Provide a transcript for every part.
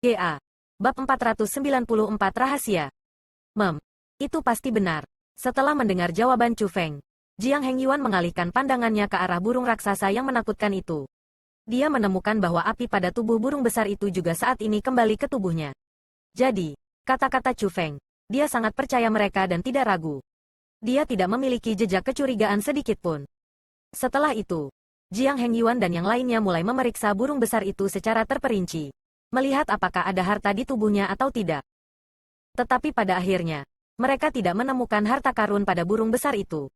GA. Bab 494 Rahasia. Itu pasti benar. Setelah mendengar jawaban Chu Feng, Jiang Hengyuan mengalihkan pandangannya ke arah burung raksasa yang menakutkan itu. Dia menemukan bahwa api pada tubuh burung besar itu juga saat ini kembali ke tubuhnya. Jadi, kata-kata Chu Feng, dia sangat percaya mereka dan tidak ragu. Dia tidak memiliki jejak kecurigaan sedikitpun. Setelah itu, Jiang Hengyuan dan yang lainnya mulai memeriksa burung besar itu secara terperinci, melihat apakah ada harta di tubuhnya atau tidak. Tetapi pada akhirnya, mereka tidak menemukan harta karun pada burung besar itu.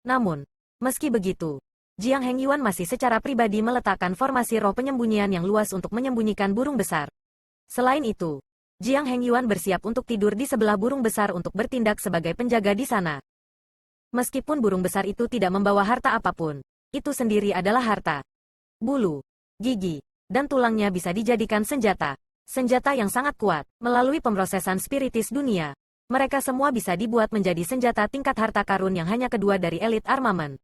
Namun, meski begitu, Jiang Hengyuan masih secara pribadi meletakkan formasi roh penyembunyian yang luas untuk menyembunyikan burung besar. Selain itu, Jiang Hengyuan bersiap untuk tidur di sebelah burung besar untuk bertindak sebagai penjaga di sana. Meskipun burung besar itu tidak membawa harta apapun, itu sendiri adalah harta. Bulu, gigi, dan tulangnya bisa dijadikan senjata. Senjata yang sangat kuat. Melalui pemrosesan spiritis dunia, mereka semua bisa dibuat menjadi senjata tingkat harta karun yang hanya kedua dari elit armamen.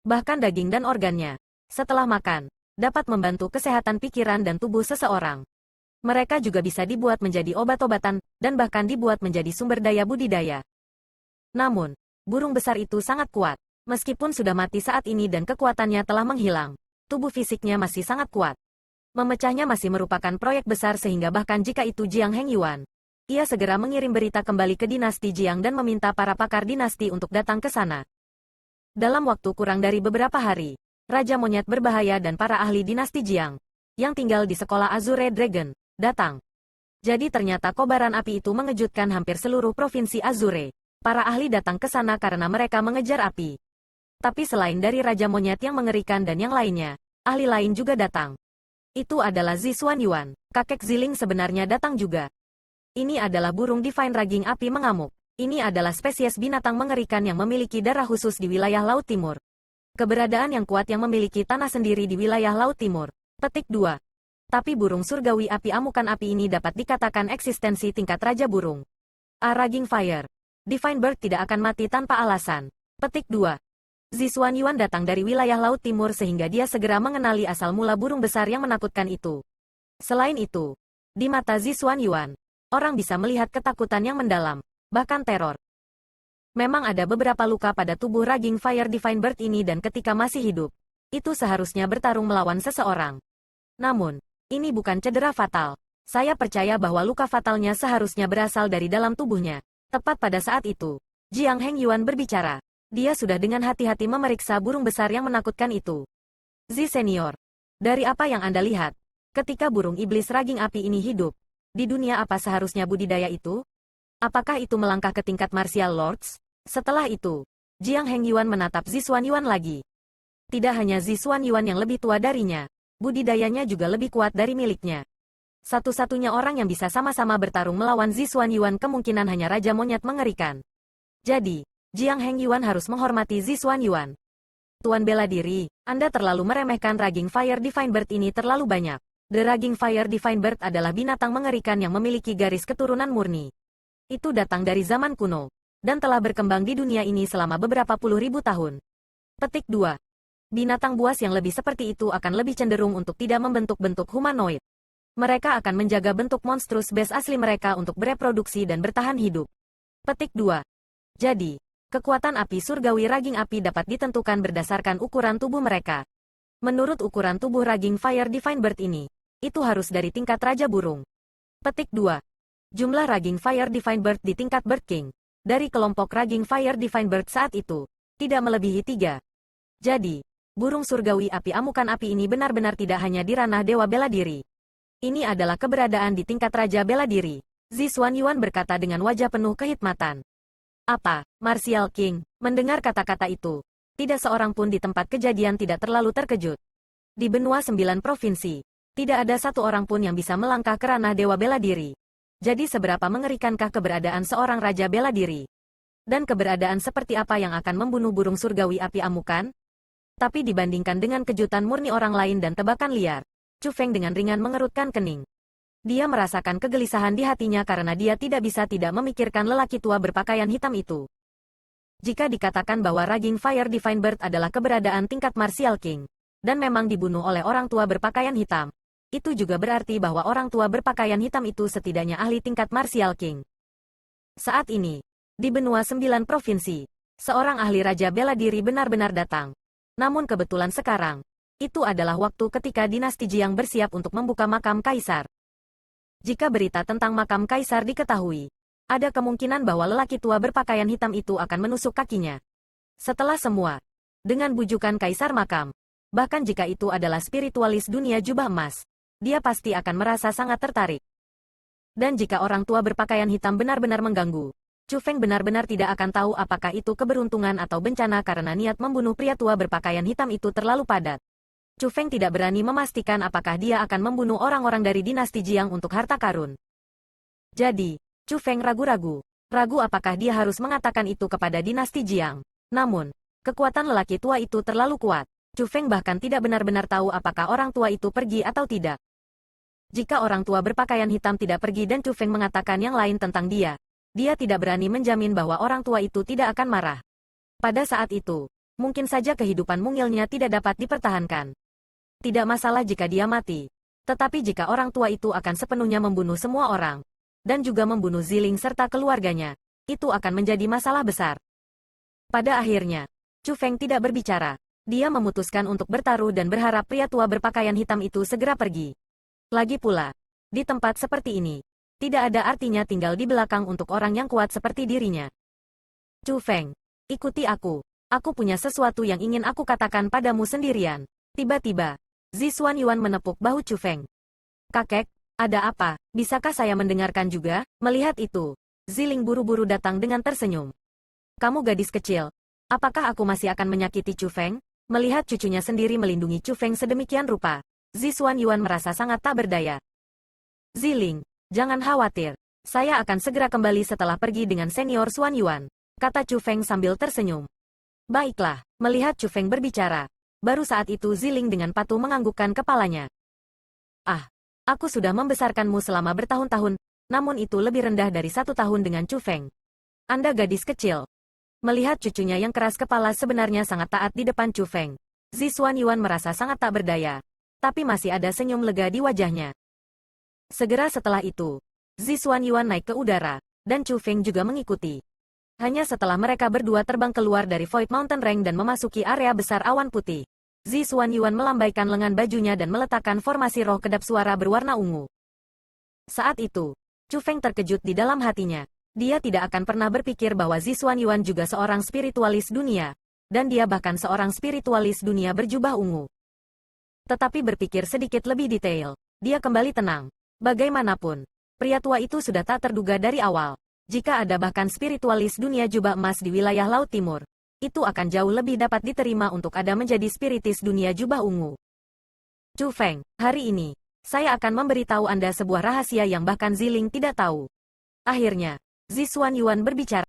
Bahkan daging dan organnya, setelah makan, dapat membantu kesehatan pikiran dan tubuh seseorang. Mereka juga bisa dibuat menjadi obat-obatan, dan bahkan dibuat menjadi sumber daya budidaya. Namun, burung besar itu sangat kuat. Meskipun sudah mati saat ini dan kekuatannya telah menghilang, tubuh fisiknya masih sangat kuat. Memecahnya masih merupakan proyek besar sehingga bahkan jika itu Jiang Hengyuan, ia segera mengirim berita kembali ke dinasti Jiang dan meminta para pakar dinasti untuk datang ke sana. Dalam waktu kurang dari beberapa hari, Raja Monyet Berbahaya dan para ahli dinasti Jiang, yang tinggal di sekolah Azure Dragon, datang. Jadi ternyata kobaran api itu mengejutkan hampir seluruh provinsi Azure. Para ahli datang ke sana karena mereka mengejar api. Tapi selain dari Raja Monyet yang mengerikan dan yang lainnya, ahli lain juga datang. Itu adalah Zi Xuanyuan, kakek Ziling sebenarnya datang juga. Ini adalah burung Divine Raging Api mengamuk. Ini adalah spesies binatang mengerikan yang memiliki darah khusus di wilayah Laut Timur. Keberadaan yang kuat yang memiliki tanah sendiri di wilayah Laut Timur. Petik 2. Tapi burung surgawi api amukan api ini dapat dikatakan eksistensi tingkat raja burung. A Raging Fire. Divine Bird tidak akan mati tanpa alasan. Petik 2. Zi Xuanyuan datang dari wilayah Laut Timur sehingga dia segera mengenali asal mula burung besar yang menakutkan itu. Selain itu, di mata Zi Xuanyuan, orang bisa melihat ketakutan yang mendalam, bahkan teror. Memang ada beberapa luka pada tubuh Raging Fire Divine Bird ini dan ketika masih hidup, itu seharusnya bertarung melawan seseorang. Namun, ini bukan cedera fatal. Saya percaya bahwa luka fatalnya seharusnya berasal dari dalam tubuhnya. Tepat pada saat itu, Jiang Hengyuan berbicara. Dia sudah dengan hati-hati memeriksa burung besar yang menakutkan itu. Zi Senior, dari apa yang Anda lihat, ketika burung iblis raging api ini hidup, di dunia apa seharusnya budidaya itu? Apakah itu melangkah ke tingkat Martial Lords? Setelah itu, Jiang Hengyuan menatap Zi Xuanyuan lagi. Tidak hanya Zi Xuanyuan yang lebih tua darinya, budidayanya juga lebih kuat dari miliknya. Satu-satunya orang yang bisa sama-sama bertarung melawan Zi Xuanyuan kemungkinan hanya Raja Monyet mengerikan. Jadi, Jiang Hengyuan harus menghormati Zi Xuanyuan. Tuan bela diri, Anda terlalu meremehkan Raging Fire Divine Bird ini terlalu banyak. The Raging Fire Divine Bird adalah binatang mengerikan yang memiliki garis keturunan murni. Itu datang dari zaman kuno, dan telah berkembang di dunia ini selama beberapa puluh ribu tahun. Petik 2. Binatang buas yang lebih seperti itu akan lebih cenderung untuk tidak membentuk bentuk humanoid. Mereka akan menjaga bentuk monstrous base asli mereka untuk bereproduksi dan bertahan hidup. Petik 2. Jadi, kekuatan api surgawi Raging Api dapat ditentukan berdasarkan ukuran tubuh mereka. Menurut ukuran tubuh Raging Fire Divine Bird ini, itu harus dari tingkat Raja Burung. Petik 2. Jumlah Raging Fire Divine Bird di tingkat Bird King, dari kelompok Raging Fire Divine Bird saat itu, tidak melebihi 3. Jadi, burung surgawi api amukan api ini benar-benar tidak hanya di ranah Dewa Bela Diri. Ini adalah keberadaan di tingkat Raja Bela Diri. Zi Xuanyuan berkata dengan wajah penuh kehikmatan. Apa, Martial King, mendengar kata-kata itu, tidak seorang pun di tempat kejadian tidak terlalu terkejut. Di benua 9 provinsi, tidak ada satu orang pun yang bisa melangkah ke ranah Dewa Bela Diri. Jadi seberapa mengerikankah keberadaan seorang Raja Bela Diri? Dan keberadaan seperti apa yang akan membunuh burung surgawi api amukan? Tapi dibandingkan dengan kejutan murni orang lain dan tebakan liar, Chu Feng dengan ringan mengerutkan kening. Dia merasakan kegelisahan di hatinya karena dia tidak bisa tidak memikirkan lelaki tua berpakaian hitam itu. Jika dikatakan bahwa Raging Fire Divine Bird adalah keberadaan tingkat Martial King, dan memang dibunuh oleh orang tua berpakaian hitam, itu juga berarti bahwa orang tua berpakaian hitam itu setidaknya ahli tingkat Martial King. Saat ini, di benua 9 provinsi, seorang ahli raja bela diri benar-benar datang. Namun kebetulan sekarang, itu adalah waktu ketika dinasti Jiang bersiap untuk membuka makam kaisar. Jika berita tentang makam kaisar diketahui, ada kemungkinan bahwa lelaki tua berpakaian hitam itu akan menusuk kakinya. Setelah semua, dengan bujukan kaisar makam, bahkan jika itu adalah spiritualis dunia jubah emas, dia pasti akan merasa sangat tertarik. Dan jika orang tua berpakaian hitam benar-benar mengganggu, Chu Feng benar-benar tidak akan tahu apakah itu keberuntungan atau bencana karena niat membunuh pria tua berpakaian hitam itu terlalu padat. Chu Feng tidak berani memastikan apakah dia akan membunuh orang-orang dari dinasti Jiang untuk harta karun. Jadi, Chu Feng ragu-ragu. Ragu apakah dia harus mengatakan itu kepada dinasti Jiang. Namun, kekuatan lelaki tua itu terlalu kuat. Chu Feng bahkan tidak benar-benar tahu apakah orang tua itu pergi atau tidak. Jika orang tua berpakaian hitam tidak pergi dan Chu Feng mengatakan yang lain tentang dia tidak berani menjamin bahwa orang tua itu tidak akan marah. Pada saat itu, mungkin saja kehidupan mungilnya tidak dapat dipertahankan. Tidak masalah jika dia mati. Tetapi jika orang tua itu akan sepenuhnya membunuh semua orang, dan juga membunuh Ziling serta keluarganya, itu akan menjadi masalah besar. Pada akhirnya, Chu Feng tidak berbicara. Dia memutuskan untuk bertaruh dan berharap pria tua berpakaian hitam itu segera pergi. Lagi pula, di tempat seperti ini, tidak ada artinya tinggal di belakang untuk orang yang kuat seperti dirinya. Chu Feng, ikuti aku. Aku punya sesuatu yang ingin aku katakan padamu sendirian. Tiba-tiba, Zi Xuanyuan menepuk bahu Chu Feng. Kakek, ada apa? Bisakah saya mendengarkan juga? Melihat itu, Ziling buru-buru datang dengan tersenyum. Kamu gadis kecil. Apakah aku masih akan menyakiti Chu Feng? Melihat cucunya sendiri melindungi Chu Feng sedemikian rupa, Zi Xuanyuan merasa sangat tak berdaya. Ziling, jangan khawatir. Saya akan segera kembali setelah pergi dengan senior Xuanyuan, kata Chu Feng sambil tersenyum. Baiklah, melihat Chu Feng berbicara, baru saat itu Ziling dengan patuh menganggukkan kepalanya. Ah, aku sudah membesarkanmu selama bertahun-tahun, namun itu lebih rendah dari 1 tahun dengan Chu Feng. Anda gadis kecil. Melihat cucunya yang keras kepala sebenarnya sangat taat di depan Chu Feng, Zi Xuanyuan merasa sangat tak berdaya, tapi masih ada senyum lega di wajahnya. Segera setelah itu, Zi Xuanyuan naik ke udara, dan Chu Feng juga mengikuti. Hanya setelah mereka berdua terbang keluar dari Void Mountain Range dan memasuki area besar awan putih, Zi Xuanyuan melambaikan lengan bajunya dan meletakkan formasi roh kedap suara berwarna ungu. Saat itu, Chu Feng terkejut di dalam hatinya. Dia tidak akan pernah berpikir bahwa Zi Xuanyuan juga seorang spiritualis dunia, dan dia bahkan seorang spiritualis dunia berjubah ungu. Tetapi berpikir sedikit lebih detail, dia kembali tenang. Bagaimanapun, pria tua itu sudah tak terduga dari awal. Jika ada bahkan spiritualis dunia jubah emas di wilayah Laut Timur, itu akan jauh lebih dapat diterima untuk ada menjadi spiritis dunia jubah ungu. Chu Feng, hari ini, saya akan memberitahu Anda sebuah rahasia yang bahkan Ziling tidak tahu. Akhirnya, Zi Xuanyuan berbicara.